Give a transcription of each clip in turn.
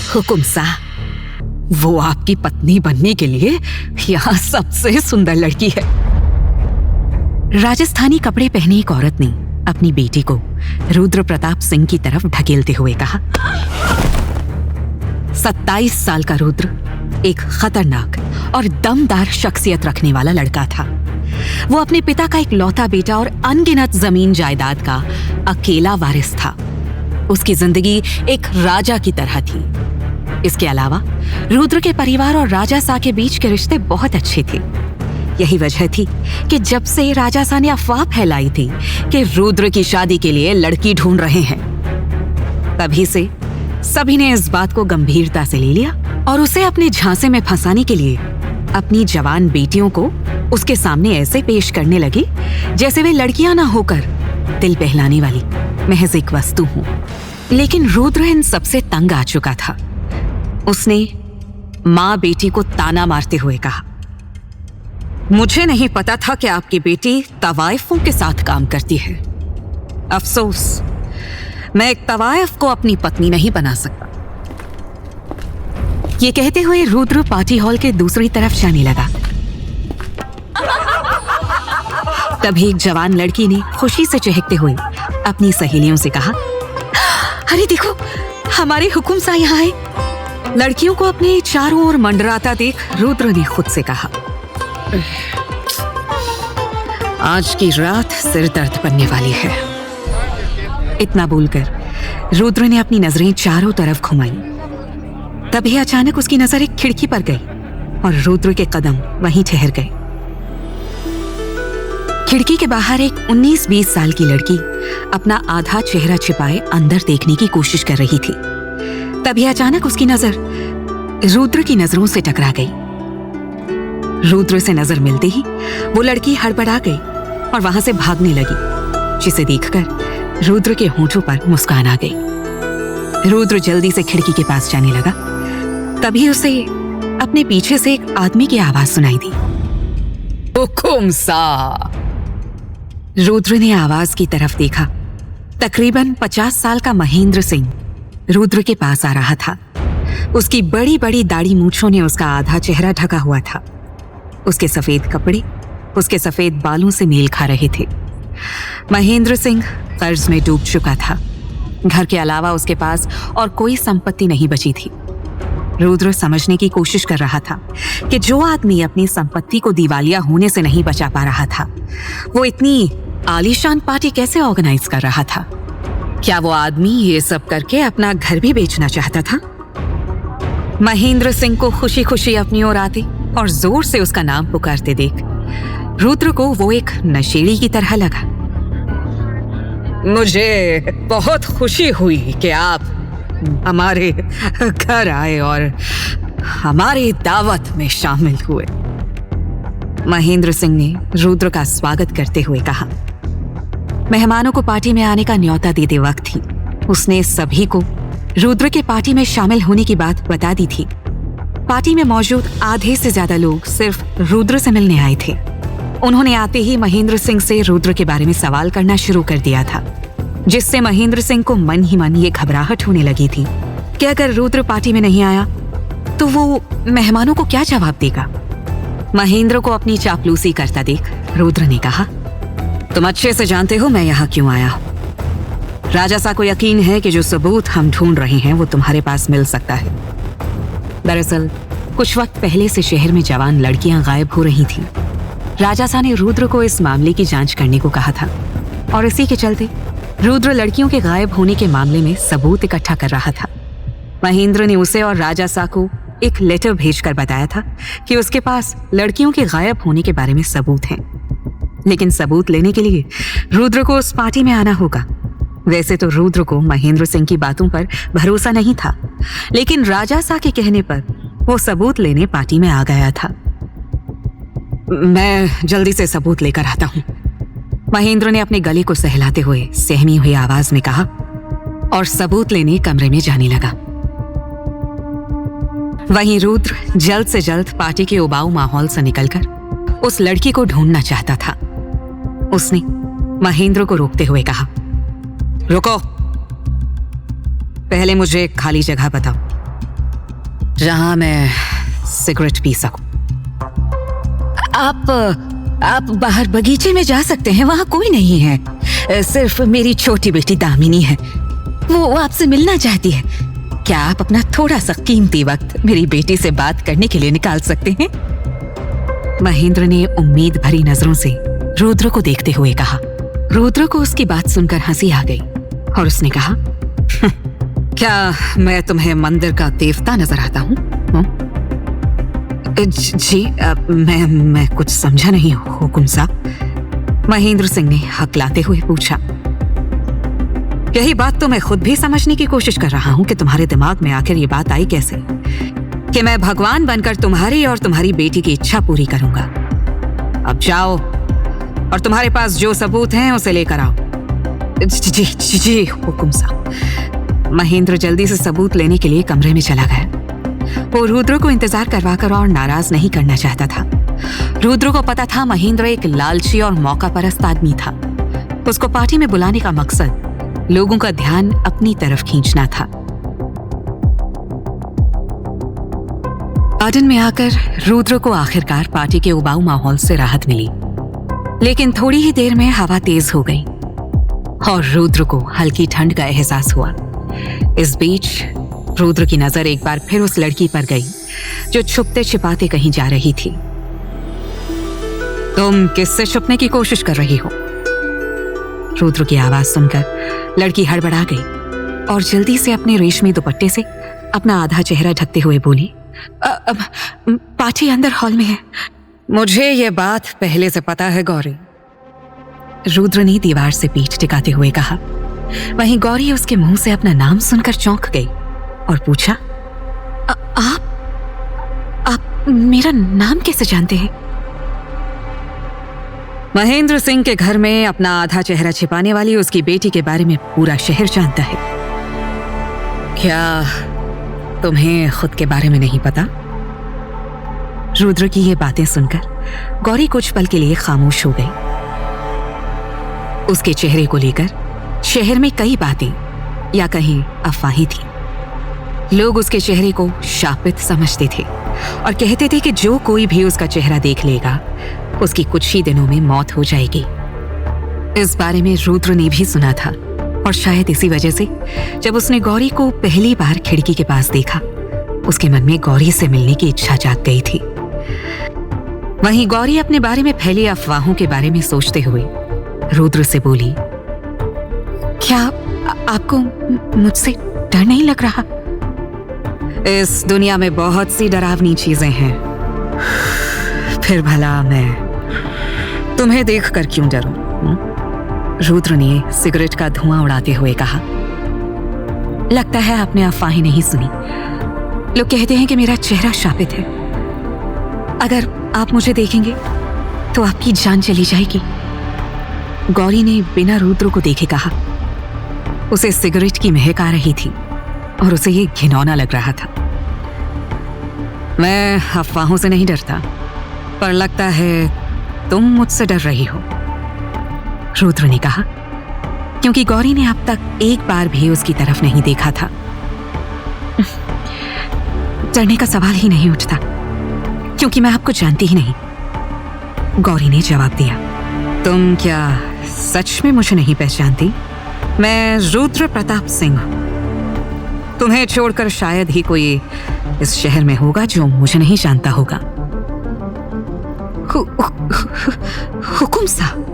हुकुम साह, वो आपकी पत्नी बनने के लिए यहाँ सबसे सुंदर लड़की है। राजस्थानी कपड़े पहनी एक औरत ने अपनी बेटी को रुद्र प्रताप सिंह की तरफ ढकेलते हुए कहा। 27 साल का रुद्र एक खतरनाक और दमदार शख्सियत रखने वाला लड़का था। वो अपने पिता का एक लौता बेटा और अनगिनत जमीन जायदाद का अकेला वारिस था। उसकी जिंदगी एक राजा की तरह थी। इसके अलावा रुद्र के परिवार और राजा सा के बीच के रिश्ते बहुत अच्छे थे। यही वजह थी कि जब से राजा सा ने अफवाह फैलाई थी कि रुद्र की शादी के लिए लड़की ढूंढ रहे हैं, तभी से सभी ने इस बात को गंभीरता से ले लिया और उसे अपने झांसे में फंसाने के लिए अपनी जवान बेटियों को उसके सामने ऐसे पेश करने लगे जैसे वे लड़कियां ना होकर दिल बहलाने वाली महज एक वस्तु हो। लेकिन रुद्र इन सबसे तंग आ चुका था। उसने माँ बेटी को ताना मारते हुए कहा, मुझे नहीं पता था कि आपकी बेटी तवाइफों के साथ काम करती है। अफसोस, मैं एक तवाइफ को अपनी पत्नी नहीं बना सकता। ये कहते हुए रुद्र पार्टी हॉल के दूसरी तरफ जाने लगा। तभी एक जवान लड़की ने खुशी से चहकते हुए अपनी सहेलियों से कहा, अरे देखो, हमारे हुकुम सा यहाँ है। लड़कियों को अपने चारों ओर मंडराता देख रुद्र ने खुद से कहा, आज की रात सिर दर्द बनने वाली है। इतना बोलकर रुद्र ने अपनी नजरें चारों तरफ घुमाई। तभी अचानक उसकी नजर एक खिड़की पर गई और रुद्र के कदम वहीं ठहर गए। खिड़की के बाहर एक 19-20 साल की लड़की अपना आधा चेहरा छिपाए अंदर देखने की कोशिश कर रही थी। तभी अचानक उसकी नजर रुद्र की नजरों से टकरा गई। रुद्र से नजर मिलते ही वो लड़की हड़बड़ा गई और वहां से भागने लगी, जिसे देखकर रुद्र के होंठों पर मुस्कान आ गई। रुद्र जल्दी से खिड़की के पास जाने लगा। तभी उसे अपने पीछे से एक आदमी की आवाज सुनाई दी, हुकुम सा। रुद्र ने आवाज की तरफ देखा। तकरीबन 50 साल का महेंद्र सिंह रुद्र के पास आ रहा था। उसकी बड़ी बड़ी दाढ़ी मूंछों ने उसका आधा चेहरा ढका हुआ था। उसके सफेद कपड़े उसके सफेद बालों से मेल खा रहे थे। महेंद्र सिंह कर्ज में डूब चुका था। घर के अलावा उसके पास और कोई संपत्ति नहीं बची थी। रुद्र समझने की कोशिश कर रहा था कि जो आदमी अपनी संपत्ति को दिवालिया होने से नहीं बचा पा रहा था, वो इतनी आलीशान पार्टी कैसे ऑर्गेनाइज कर रहा था। क्या वो आदमी ये सब करके अपना घर भी बेचना चाहता था? महेंद्र सिंह को खुशी खुशी अपनी ओर आते और जोर से उसका नाम पुकारते देख रुद्र को वो एक नशेड़ी की तरह लगा। मुझे बहुत खुशी हुई कि आप हमारे घर आए और हमारी दावत में शामिल हुए। महेंद्र सिंह ने रुद्र का स्वागत करते हुए कहा। मेहमानों को पार्टी में आने का न्योता देते वक्त ही उसने सभी को रुद्र के पार्टी में शामिल होने की बात बता दी थी। पार्टी में मौजूद आधे से ज्यादा लोग सिर्फ रुद्र से मिलने आए थे। उन्होंने आते ही महेंद्र सिंह से रुद्र के बारे में सवाल करना शुरू कर दिया था, जिससे महेंद्र सिंह को मन ही मन ये घबराहट होने लगी थी कि अगर रुद्र पार्टी में नहीं आया तो वो मेहमानों को क्या जवाब देगा। महेंद्र को अपनी चापलूसी करता देख रुद्र ने कहा, तुम अच्छे से जानते हो मैं यहाँ क्यों आया हूँ। राजा सा को यकीन है कि जो सबूत हम ढूंढ रहे हैं वो तुम्हारे पास मिल सकता है। दरअसल कुछ वक्त पहले से शहर में जवान लड़कियां गायब हो रही थीं। राजा सा ने रुद्र को इस मामले की जांच करने को कहा था और इसी के चलते रुद्र लड़कियों के गायब होने के मामले में सबूत इकट्ठा कर रहा था। महेंद्र ने उसे और राजा सा को एक लेटर भेजकर बताया था कि उसके पास लड़कियों के गायब होने के बारे में सबूत हैं, लेकिन सबूत लेने के लिए रुद्र को उस पार्टी में आना होगा। वैसे तो रुद्र को महेंद्र सिंह की बातों पर भरोसा नहीं था, लेकिन राजा सा के कहने पर वो सबूत लेने पार्टी में आ गया था। मैं जल्दी से सबूत लेकर आता हूँ, महेंद्र ने अपने गले को सहलाते हुए सहमी हुई आवाज में कहा और सबूत लेने कमरे में जाने लगा। वहीं रुद्र जल्द से जल्द पार्टी के उबाऊ माहौल से निकलकर उस लड़की को ढूंढना चाहता था। उसने महेंद्र को रोकते हुए कहा, रुको, पहले मुझे एक खाली जगह बताओ। जहां मैं सिगरेट पी सकूं। आप बाहर बगीचे में जा सकते हैं, वहां कोई नहीं है। सिर्फ मेरी छोटी बेटी दामिनी है, वो आपसे मिलना चाहती है। क्या आप अपना थोड़ा सा कीमती वक्त मेरी बेटी से बात करने के लिए निकाल सकते हैं? महेंद्र ने उम्मीद भरी नजरों से रुद्र को देखते हुए कहा। रुद्र को उसकी बात सुनकर हंसी आ गई और उसने कहा, क्या मैं तुम्हें मंदिर का देवता नजर आता हूं? जी मैं कुछ समझा नहीं हुकुम साहब। महेंद्र सिंह ने हकलाते हुए पूछा। यही बात तो मैं खुद भी समझने की कोशिश कर रहा हूं कि तुम्हारे दिमाग में आखिर ये बात आई कैसे कि मैं भगवान बनकर तुम्हारी और तुम्हारी बेटी की इच्छा पूरी करूंगा। अब जाओ और तुम्हारे पास जो सबूत हैं उसे लेकर आओ। जी हुकुम साहब। महेंद्र जल्दी से सबूत लेने के लिए कमरे में चला गया। वो रुद्र को इंतजार करवाकर और नाराज नहीं करना चाहता था। रुद्र को पता था महेंद्र एक लालची और मौका परस्त आदमी था। उसको पार्टी में बुलाने का मकसद लोगों का ध्यान अपनी तरफ खींचना था। गार्डन में आकर रुद्र को आखिरकार पार्टी के उबाऊ माहौल से राहत मिली, लेकिन थोड़ी ही देर में हवा तेज हो गई और रुद्र को हल्की ठंड का एहसास हुआ। इस बीच रुद्र की नजर एक बार फिर उस लड़की पर गई जो छुपते छिपाते कहीं जा रही थी। तुम किससे छुपने की कोशिश कर रही हो? रुद्र की आवाज सुनकर लड़की हड़बड़ा गई और जल्दी से अपने रेशमी दुपट्टे से अपना आधा चेहरा ढकते हुए बोली, पार्टी अंदर हॉल में है। मुझे ये बात पहले से पता है गौरी। रुद्र ने दीवार से पीठ टिकाते हुए कहा। वहीं गौरी उसके मुंह से अपना नाम सुनकर चौंक गई और पूछा, आप मेरा नाम कैसे जानते हैं? महेंद्र सिंह के घर में अपना आधा चेहरा छिपाने वाली उसकी बेटी के बारे में पूरा शहर जानता है। क्या तुम्हें खुद के बारे में नहीं पता? रुद्र की ये बातें सुनकर गौरी कुछ पल के लिए खामोश हो गई। उसके चेहरे को लेकर शहर में कई बातें या कहीं अफवाहें थी। लोग उसके चेहरे को शापित समझते थे और कहते थे कि जो कोई भी उसका चेहरा देख लेगा उसकी कुछ ही दिनों में मौत हो जाएगी। इस बारे में रुद्र ने भी सुना था और शायद इसी वजह से जब उसने गौरी को पहली बार खिड़की के पास देखा, उसके मन में गौरी से मिलने की इच्छा जाग गई थी। वहीं गौरी अपने बारे में फैली अफवाहों के बारे में सोचते हुए रुद्र से बोली, क्या आपको मुझसे डर नहीं लग रहा? इस दुनिया में बहुत सी डरावनी चीजें हैं, फिर भला मैं तुम्हें देखकर क्यों डरूं? रुद्र ने सिगरेट का धुआं उड़ाते हुए कहा। लगता है आपने अफवाहें नहीं सुनी। लोग कहते हैं कि मेरा चेहरा शापित है। अगर आप मुझे देखेंगे तो आपकी जान चली जाएगी। गौरी ने बिना रुद्र को देखे कहा। उसे सिगरेट की महक आ रही थी और उसे ये घिनौना लग रहा था। मैं अफवाहों से नहीं डरता, पर लगता है तुम मुझसे डर रही हो, रुद्र ने कहा, क्योंकि गौरी ने अब तक एक बार भी उसकी तरफ नहीं देखा था। डरने का सवाल ही नहीं उठता, क्योंकि मैं आपको जानती ही नहीं, गौरी ने जवाब दिया। तुम क्या सच में मुझे नहीं पहचानती? मैं रुद्र प्रताप सिंह हूं। तुम्हें छोड़कर शायद ही कोई इस शहर में होगा जो मुझे नहीं जानता होगा। हुकुम साहब।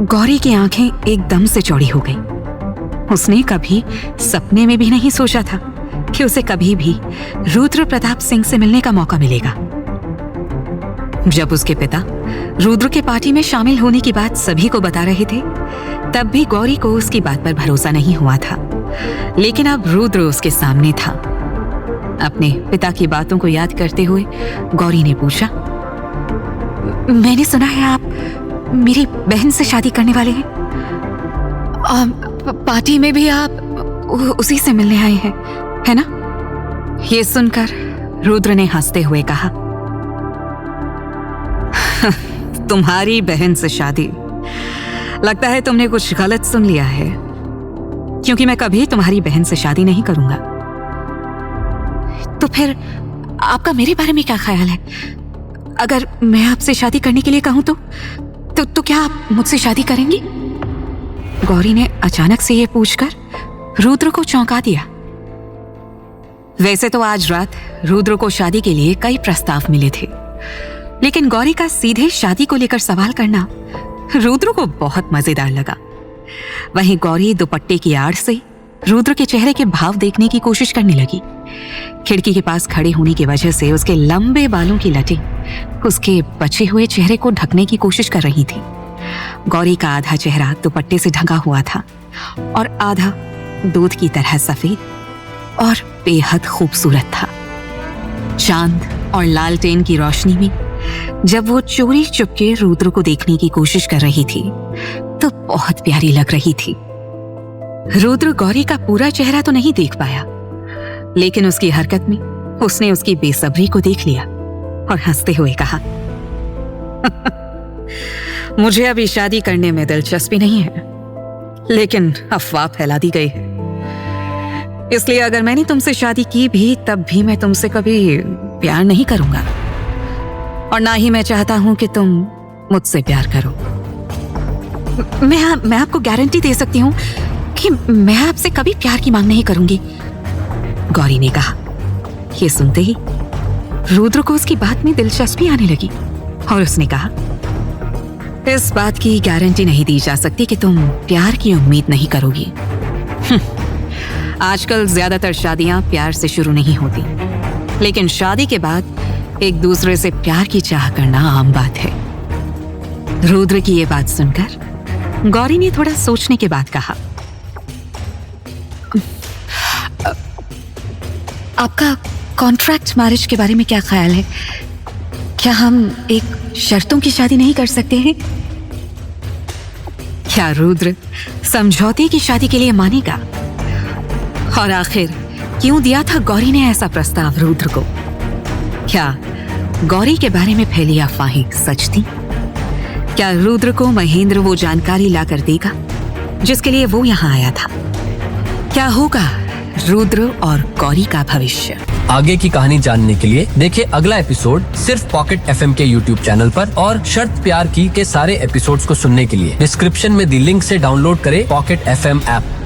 गौरी की आंखें एकदम से चौड़ी हो गई। उसने कभी सपने में भी नहीं सोचा था कि उसे कभी भी रुद्र प्रताप सिंह से मिलने का मौका मिलेगा। जब उसके पिता रुद्र के पार्टी में शामिल होने की बात सभी को बता रहे थे, तब भी गौरी को उसकी बात पर भरोसा नहीं हुआ था। लेकिन अब रुद्र उसके सामने था। अपने पिता की बातों को याद करते हुए गौरी ने पूछा, मैंने सुना है आप मेरी बहन से शादी करने वाले हैं। पार्टी में भी आप उसी से मिलने आए हैं, है ना? ये सुनकर रुद्र ने हंसते हुए कहा, तुम्हारी बहन से शादी? लगता है तुमने कुछ गलत सुन लिया है, क्योंकि मैं कभी तुम्हारी बहन से शादी नहीं करूंगा। तो फिर आपका मेरे बारे में क्या ख्याल है? अगर मैं आपसे शादी करने के लिए कहूं तो क्या आप मुझसे शादी करेंगी? गौरी ने अचानक से ये पूछकर रुद्र को चौंका दिया। वैसे तो आज रात रुद्र को शादी के लिए कई प्रस्ताव मिले थे, लेकिन गौरी का सीधे शादी को लेकर सवाल करना रुद्र को बहुत मजेदार लगा। वहीं गौरी दुपट्टे की आड़ से रुद्र के चेहरे के भाव देखने की कोशिश करने लगी। खिड़की के पास खड़े होने की वजह से उसके लंबे बालों की लटें उसके बचे हुए चेहरे को ढकने की कोशिश कर रही थी। गौरी का आधा चेहरा दुपट्टे से ढका हुआ था और आधा दूध की तरह सफेद और बेहद खूबसूरत था। चांद और लालटेन की रोशनी में जब वो चोरी चुपके रुद्र को देखने की कोशिश कर रही थी तो बहुत प्यारी लग रही थी। रुद्र गौरी का पूरा चेहरा तो नहीं देख पाया, लेकिन उसकी हरकत में उसने उसकी बेसब्री को देख लिया और हंसते हुए कहा, मुझे अभी शादी करने में दिलचस्पी नहीं है, लेकिन अफवाह फैला दी गई है, इसलिए अगर मैंने तुमसे शादी की भी तब भी मैं तुमसे कभी प्यार नहीं करूंगा और ना ही मैं चाहता हूं कि तुम मुझसे प्यार करो। मैं आपको गारंटी दे सकती हूं कि मैं आपसे कभी प्यार की मांग नहीं करूंगी, गौरी ने कहा। यह सुनते ही रुद्र को उसकी बात में दिलचस्पी आने लगी और उसने कहा, इस बात की गारंटी नहीं दी जा सकती कि तुम प्यार की उम्मीद नहीं करोगी। आजकल ज्यादातर शादियां प्यार से शुरू नहीं होती, लेकिन शादी के बाद एक दूसरे से प्यार की चाह करना आम बात है। रुद्र की ये बात सुनकर गौरी ने थोड़ा सोचने के बाद कहा, आपका कॉन्ट्रैक्ट मैरिज के बारे में क्या ख्याल है? क्या हम एक शर्तों की शादी नहीं कर सकते हैं? क्या रुद्र समझौते की शादी के लिए मानेगा? और आखिर क्यों दिया था गौरी ने ऐसा प्रस्ताव रुद्र को? क्या गौरी के बारे में फैली अफवाहें सच थी? क्या रुद्र को महेंद्र वो जानकारी लाकर देगा जिसके लिए वो यहाँ आया था? क्या होगा रुद्र और गौरी का भविष्य? आगे की कहानी जानने के लिए देखिए अगला एपिसोड सिर्फ पॉकेट एफएम के यूट्यूब चैनल पर, और शर्त प्यार की के सारे एपिसोड्स को सुनने के लिए डिस्क्रिप्शन में दी लिंक से डाउनलोड करें पॉकेट एफएम ऐप।